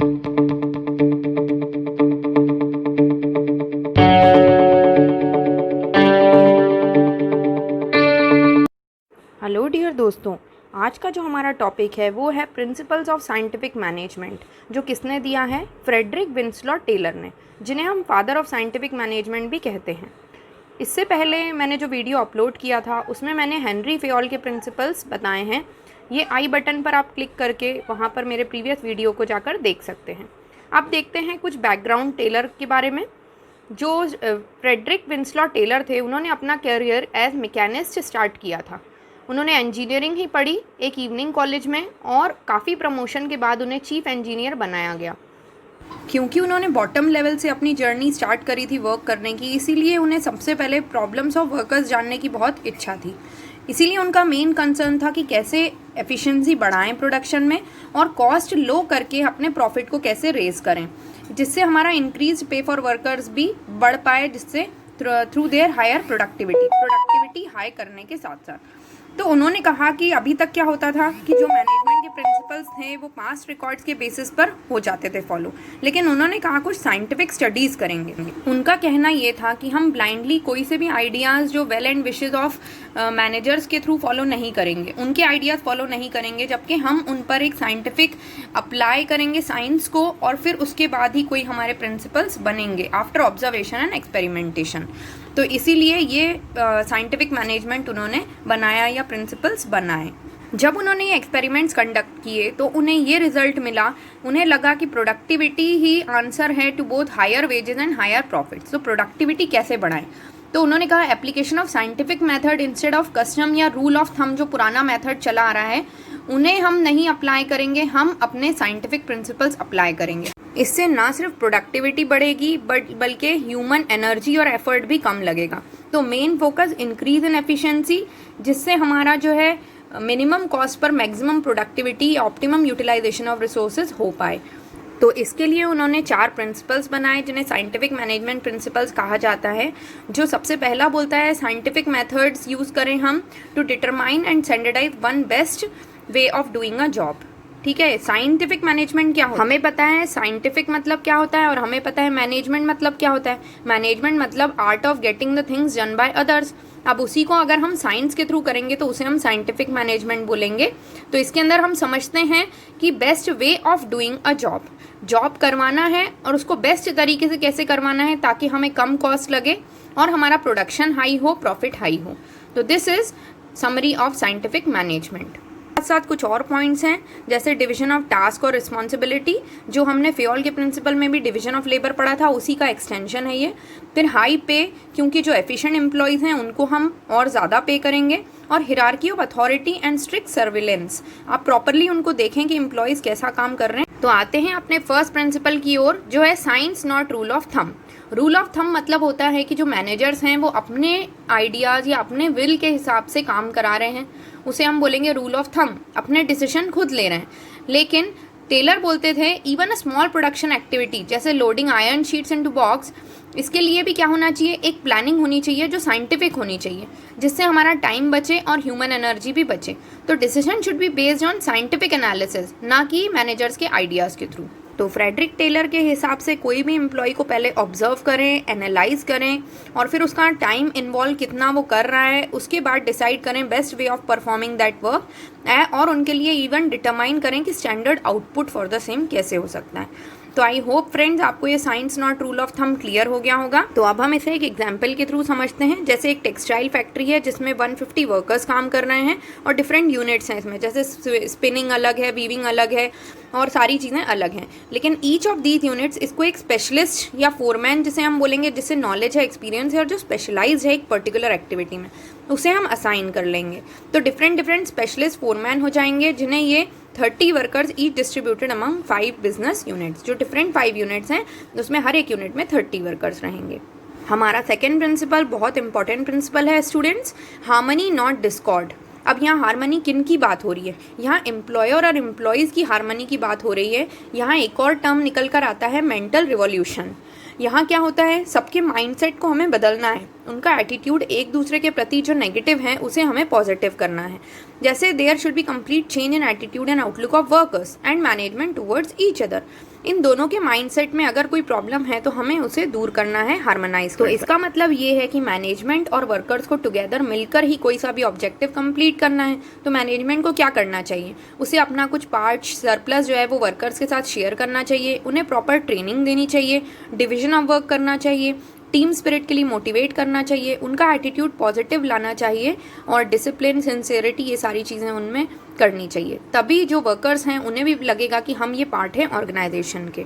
Hello dear दोस्तों, आज का जो हमारा टॉपिक है वो है प्रिंसिपल्स ऑफ साइंटिफिक मैनेजमेंट, जो किसने दिया है? फ्रेडरिक विंसलॉट टेलर ने, जिन्हें हम फादर ऑफ साइंटिफिक मैनेजमेंट भी कहते हैं। इससे पहले मैंने जो वीडियो अपलोड किया था उसमें मैंने हेनरी फेयोल के प्रिंसिपल्स बताए हैं। ये आई बटन पर आप क्लिक करके वहाँ पर मेरे प्रीवियस वीडियो को जाकर देख सकते हैं। अब देखते हैं कुछ बैकग्राउंड टेलर के बारे में। जो फ्रेडरिक विंसलॉट टेलर थे, उन्होंने अपना करियर एज मैकेनिस्ट स्टार्ट किया था। उन्होंने इंजीनियरिंग ही पढ़ी एक इवनिंग कॉलेज में, और काफ़ी प्रमोशन के बाद उन्हें चीफ इंजीनियर बनाया गया। क्योंकि उन्होंने बॉटम लेवल से अपनी जर्नी स्टार्ट करी थी वर्क करने की, इसीलिए उन्हें सबसे पहले प्रॉब्लम्स ऑफ वर्कर्स जानने की बहुत इच्छा थी। इसीलिए उनका मेन कंसर्न था कि कैसे एफिशिएंसी बढ़ाएं प्रोडक्शन में, और कॉस्ट लो करके अपने प्रॉफिट को कैसे रेज करें, जिससे हमारा इंक्रीज पे फॉर वर्कर्स भी बढ़ पाए, जिससे through their higher productivity high करने के साथ साथ। तो उन्होंने कहा कि अभी तक क्या होता था कि जो मैनेजमेंट के प्रिंसिपल्स थे वो पास्ट रिकॉर्ड्स के बेसिस पर हो जाते थे फॉलो, लेकिन उन्होंने कहा कुछ साइंटिफिक स्टडीज़ करेंगे। उनका कहना ये था कि हम ब्लाइंडली कोई से भी आइडियाज़ जो well and wishes of managers के थ्रू फॉलो नहीं करेंगे, उनके आइडियाज़ फॉलो नहीं करेंगे, जबकि हम उन पर एक साइंटिफिक अप्लाई करेंगे साइंस को, और फिर उसके बाद ही कोई हमारे प्रिंसिपल्स बनेंगे आफ्टर ऑब्जर्वेशन एंड एक्सपेरिमेंटेशन। तो इसीलिए ये साइंटिफिक मैनेजमेंट उन्होंने बनाया या प्रिंसिपल्स बनाए। जब उन्होंने ये एक्सपेरिमेंट्स कंडक्ट किए तो उन्हें ये रिजल्ट मिला, उन्हें लगा कि प्रोडक्टिविटी ही आंसर है to both higher wages and higher profits. तो प्रोडक्टिविटी कैसे बढ़ाएं? तो उन्होंने कहा application of scientific method instead of custom या रूल ऑफ थंब, जो पुराना मेथड चला आ रहा है, उन्हें हम नहीं अप्लाई करेंगे, हम अपने साइंटिफिक प्रिंसिपल्स अप्लाई करेंगे। इससे ना सिर्फ प्रोडक्टिविटी बढ़ेगी बल्कि ह्यूमन एनर्जी और एफर्ट भी कम लगेगा। तो main focus increase in efficiency, जिससे हमारा जो है मिनिमम कॉस्ट पर maximum productivity, optimum utilisation of resources हो पाए। तो इसके लिए उन्होंने 4 प्रिंसिपल्स बनाए, जिन्हें साइंटिफिक मैनेजमेंट प्रिंसिपल्स कहा जाता है। जो सबसे पहला बोलता है साइंटिफिक मेथड्स यूज़ करें हम to determine and standardise one best way of doing a job. ठीक है, साइंटिफिक मैनेजमेंट क्या होता है? हमें पता है साइंटिफिक मतलब क्या होता है, और हमें पता है मैनेजमेंट मतलब क्या होता है। मैनेजमेंट मतलब art of getting the things done by others. अब उसी को अगर हम साइंस के थ्रू करेंगे तो उसे हम साइंटिफिक मैनेजमेंट बोलेंगे। तो इसके अंदर हम समझते हैं कि best way of doing a job करवाना है, और उसको बेस्ट तरीके से कैसे करवाना है ताकि हमें कम कॉस्ट लगे और हमारा प्रोडक्शन हाई हो, प्रॉफिट हाई हो। तो this is summary of scientific management. साथ कुछ और पॉइंट्स हैं, जैसे डिवीजन ऑफ टास्क और रिस्पॉन्सिबिलिटी, जो हमने फेयोल के प्रिंसिपल में भी डिवीजन ऑफ लेबर पढ़ा था, उसी का एक्सटेंशन है ये। फिर हाई पे, क्योंकि जो एफिशिएंट एम्प्लॉयज़ हैं उनको हम और ज़्यादा पे करेंगे। और hierarchy of authority and strict surveillance, आप प्रॉपरली उनको देखें कि एम्प्लॉयज़ कैसा काम कर रहे हैं। तो आते हैं अपने फर्स्ट प्रिंसिपल की ओर, जो है science not rule of thumb. Rule of thumb मतलब होता है कि जो मैनेजर्स हैं वो अपने आइडियाज़ या अपने विल के हिसाब से काम करा रहे हैं, उसे हम बोलेंगे रूल ऑफ थंब। अपने डिसीजन खुद ले रहे हैं। लेकिन टेलर बोलते थे even a small production activity, जैसे loading iron sheets into box, इसके लिए भी क्या होना चाहिए? एक प्लानिंग होनी चाहिए जो साइंटिफिक होनी चाहिए, जिससे हमारा टाइम बचे और ह्यूमन एनर्जी भी बचे। तो decision should be based on scientific analysis, ना कि मैनेजर्स के आइडियाज़ के थ्रू। तो फ्रेडरिक टेलर के हिसाब से कोई भी एम्प्लॉय को पहले ऑब्जर्व करें, एनालाइज करें, और फिर उसका टाइम इन्वॉल्व कितना वो कर रहा है, उसके बाद डिसाइड करें best way of performing that work, और उनके लिए इवन डिटरमाइन करें कि standard output for the same कैसे हो सकता है। तो आई होप फ्रेंड्स आपको ये science not rule of thumb clear हो गया होगा। तो अब हम इसे एक एग्जाम्पल के थ्रू समझते हैं। जैसे एक टेक्सटाइल फैक्ट्री है जिसमें 150 वर्कर्स काम कर रहे हैं, और डिफरेंट यूनिट्स हैं इसमें, जैसे स्पिनिंग अलग है, वीविंग अलग है, और सारी चीज़ें अलग हैं। लेकिन ईच ऑफ दीज यूनिट्स, इसको एक स्पेशलिस्ट या फोरमैन जिसे हम बोलेंगे, जिससे नॉलेज है, एक्सपीरियंस है, और जो स्पेशलाइज है एक पर्टिकुलर एक्टिविटी में, उसे हम असाइन कर लेंगे। तो डिफरेंट स्पेशलिस्ट फोरमैन हो जाएंगे, जिन्हें ये 30 workers each distributed among 5 business units. जो डिफरेंट 5 यूनिट्स हैं उसमें हर एक यूनिट में 30 वर्कर्स रहेंगे। हमारा सेकेंड प्रिंसिपल बहुत इंपॉर्टेंट प्रिंसिपल है स्टूडेंट्स, हार्मनी नॉट डिस्कॉर्ड। अब यहाँ हार्मनी किन की बात हो रही है? यहाँ एम्प्लॉयर और एम्प्लॉयज़ की हार्मनी की बात हो रही है। यहाँ एक और टर्म निकल कर आता है, मेंटल रिवॉल्यूशन। यहाँ क्या होता है, सबके माइंडसेट को हमें बदलना है। उनका एटीट्यूड एक दूसरे के प्रति जो नेगेटिव है उसे हमें पॉजिटिव करना है। जैसे there should be complete change in attitude and outlook of workers and management towards each other. इन दोनों के माइंडसेट में अगर कोई प्रॉब्लम है तो हमें उसे दूर करना है, हार्मोनाइज। तो इसका मतलब ये है कि मैनेजमेंट और वर्कर्स को टुगेदर मिलकर ही कोई सा भी ऑब्जेक्टिव कंप्लीट करना है। तो मैनेजमेंट को क्या करना चाहिए, उसे अपना कुछ पार्ट सरप्लस जो है वो वर्कर्स के साथ शेयर करना चाहिए, उन्हें प्रॉपर ट्रेनिंग देनी चाहिए, डिविजन ऑफ वर्क करना चाहिए, टीम स्पिरिट के लिए मोटिवेट करना चाहिए, उनका एटीट्यूड पॉजिटिव लाना चाहिए और डिसिप्लिन, सिंसियरिटी, ये सारी चीज़ें उनमें करनी चाहिए। तभी जो वर्कर्स हैं उन्हें भी लगेगा कि हम ये पार्ट हैं ऑर्गेनाइजेशन के।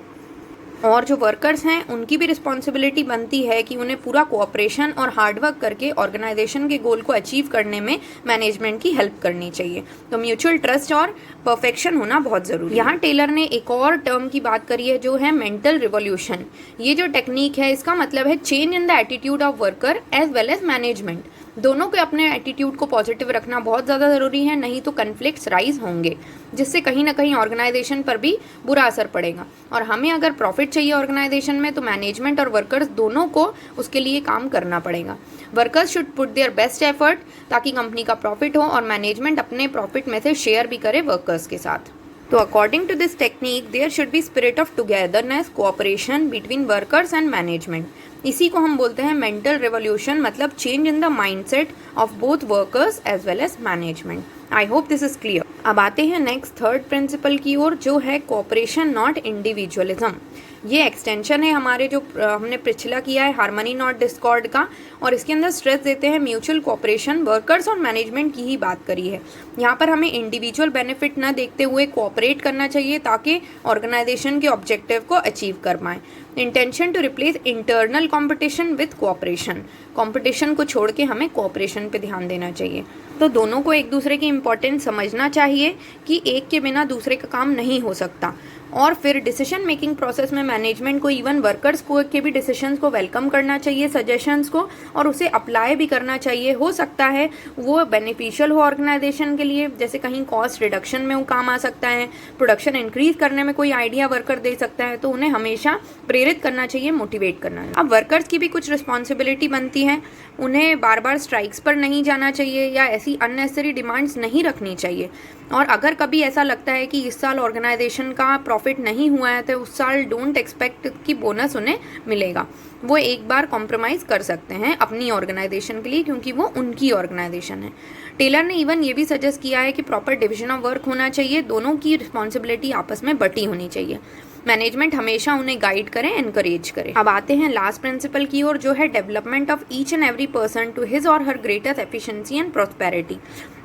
और जो वर्कर्स हैं उनकी भी रिस्पॉन्सिबिलिटी बनती है कि उन्हें पूरा कोऑपरेशन और हार्डवर्क करके ऑर्गेनाइजेशन के गोल को अचीव करने में मैनेजमेंट की हेल्प करनी चाहिए। तो म्यूचुअल ट्रस्ट और परफेक्शन होना बहुत ज़रूरी है। यहाँ टेलर ने एक और टर्म की बात करी है जो है मेंटल रिवॉल्यूशन। ये जो टेक्निक है इसका मतलब है change in the attitude of worker as well as management. दोनों के अपने एटीट्यूड को पॉजिटिव रखना बहुत ज़्यादा ज़रूरी है, नहीं तो कन्फ्लिक्ट्स राइज होंगे जिससे कहीं ना कहीं ऑर्गेनाइजेशन पर भी बुरा असर पड़ेगा। और हमें अगर प्रॉफिट चाहिए ऑर्गेनाइजेशन में तो मैनेजमेंट और वर्कर्स दोनों को उसके लिए काम करना पड़ेगा। Workers should put their best effort ताकि कंपनी का प्रॉफिट हो और मैनेजमेंट अपने प्रॉफिट में से शेयर भी करे वर्कर्स के साथ। तो according to this technique there should be spirit of togetherness, cooperation between workers and management. इसी को हम बोलते हैं मेंटल रिवॉल्यूशन, मतलब change in the mindset of both workers as well as management. I hope this is clear. अब आते हैं next third principal की ओर जो है कोऑपरेशन नॉट इंडिविजुअलिज्म। ये एक्सटेंशन है हमारे जो हमने पिछला किया है हार्मनी नॉट डिस्कॉर्ड का, और इसके अंदर स्ट्रेस देते हैं म्यूचुअल कोऑपरेशन, वर्कर्स और मैनेजमेंट की ही बात करी है। यहाँ पर हमें इंडिविजुअल बेनिफिट न देखते हुए कोऑपरेट करना चाहिए ताकि ऑर्गेनाइजेशन के ऑब्जेक्टिव को अचीव कर पाएँ। Intention to replace internal competition with cooperation. Competition को छोड़ के हमें कोऑपरेशन पे ध्यान देना चाहिए। तो दोनों को एक दूसरे की इम्पोर्टेंस समझना चाहिए कि एक के बिना दूसरे का काम नहीं हो सकता। और फिर डिसीजन मेकिंग प्रोसेस में मैनेजमेंट को, इवन वर्कर्स को के भी डिसीजंस को वेलकम करना चाहिए, सजेशंस को, और उसे अप्लाई भी करना चाहिए। हो सकता है वो बेनिफिशियल हो ऑर्गेनाइजेशन के लिए, जैसे कहीं कॉस्ट रिडक्शन में वो काम आ सकता है, प्रोडक्शन इंक्रीज करने में कोई आइडिया वर्कर दे सकता है। तो उन्हें हमेशा प्रेरित करना चाहिए, मोटिवेट करना चाहिए। अब वर्कर्स की भी कुछ रिस्पॉन्सिबिलिटी बनती है, उन्हें बार बार स्ट्राइक्स पर नहीं जाना चाहिए या ऐसी अननेसेसरी डिमांड्स नहीं रखनी चाहिए। और अगर कभी ऐसा लगता है कि इस साल ऑर्गेनाइजेशन का प्रॉफिट नहीं हुआ है तो उस साल डोंट एक्सपेक्ट कि बोनस उन्हें मिलेगा। वो एक बार कॉम्प्रोमाइज़ कर सकते हैं अपनी ऑर्गेनाइजेशन के लिए, क्योंकि वो उनकी ऑर्गेनाइजेशन है। टेलर ने इवन ये भी सजेस्ट किया है कि प्रॉपर डिविजन ऑफ वर्क होना चाहिए, दोनों की रिस्पॉन्सिबिलिटी आपस में बटी होनी चाहिए। मैनेजमेंट हमेशा उन्हें गाइड करे, एनकरेज करे। अब आते हैं लास्ट प्रिंसिपल की ओर जो है development of each and every person to his और her greatest efficiency and prosperity.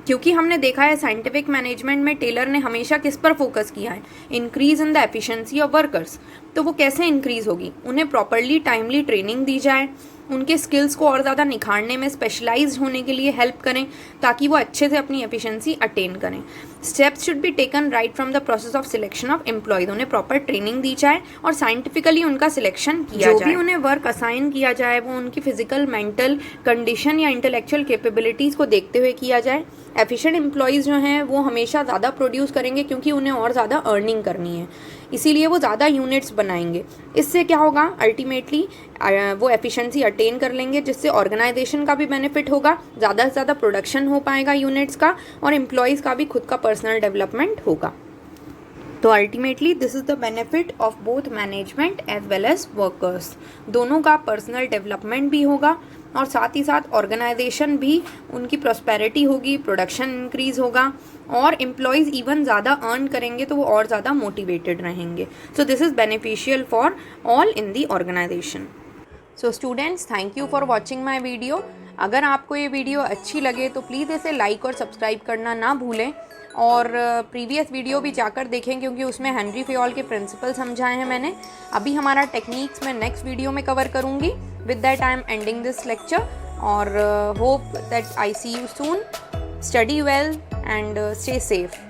क्योंकि हमने देखा है साइंटिफिक मैनेजमेंट में टेलर ने हमेशा किस पर फोकस किया है, increase in the efficiency of workers. तो वो कैसे इंक्रीज होगी, उन्हें प्रॉपरली टाइमली ट्रेनिंग दी जाए, उनके स्किल्स को और ज़्यादा निखारने में स्पेशलाइज्ड होने के लिए हेल्प करें ताकि वो अच्छे से अपनी एफिशिएंसी अटेन करें। Steps should be taken right from the process of selection of employees. उन्हें प्रॉपर ट्रेनिंग दी जाए और साइंटिफिकली उनका सिलेक्शन किया जाए। जो भी उन्हें वर्क असाइन किया जाए वो उनकी फिजिकल, मेंटल कंडीशन या इंटेलेक्चुअल कैपेबिलिटीज़ को देखते हुए किया जाए। एफिशिएंट एम्प्लॉयज़ जो हैं वो हमेशा ज़्यादा प्रोड्यूस करेंगे क्योंकि उन्हें और ज़्यादा अर्निंग करनी है, इसीलिए वो ज़्यादा यूनिट्स बनाएंगे। इससे क्या होगा, अल्टीमेटली वो एफिशिएंसी अटेन कर लेंगे जिससे ऑर्गेनाइजेशन का भी बेनिफिट होगा, ज़्यादा से ज़्यादा प्रोडक्शन हो पाएगा यूनिट्स का, और एम्प्लॉयज़ का भी खुद का पर्सनल डेवलपमेंट होगा। तो ultimately this is the benefit of both management as well as workers. दोनों का पर्सनल डेवलपमेंट भी होगा और साथ ही साथ ऑर्गेनाइजेशन भी, उनकी प्रॉस्पेरिटी होगी, प्रोडक्शन इंक्रीज होगा और एम्प्लॉयज़ इवन ज़्यादा अर्न करेंगे तो वो और ज़्यादा मोटिवेटेड रहेंगे। So this is beneficial for all in the organisation. So students, thank you for watching my video. अगर आपको ये वीडियो अच्छी लगे तो प्लीज़ इसे लाइक और सब्सक्राइब करना ना भूलें, और प्रीवियस वीडियो भी जाकर देखें क्योंकि उसमें हेनरी फेयोल के प्रिंसिपल समझाए हैं मैंने। अभी हमारा टेक्निक्स मैं नेक्स्ट वीडियो में कवर करूँगी। With that I am ending this lecture और hope that I see you soon. Study well and stay safe.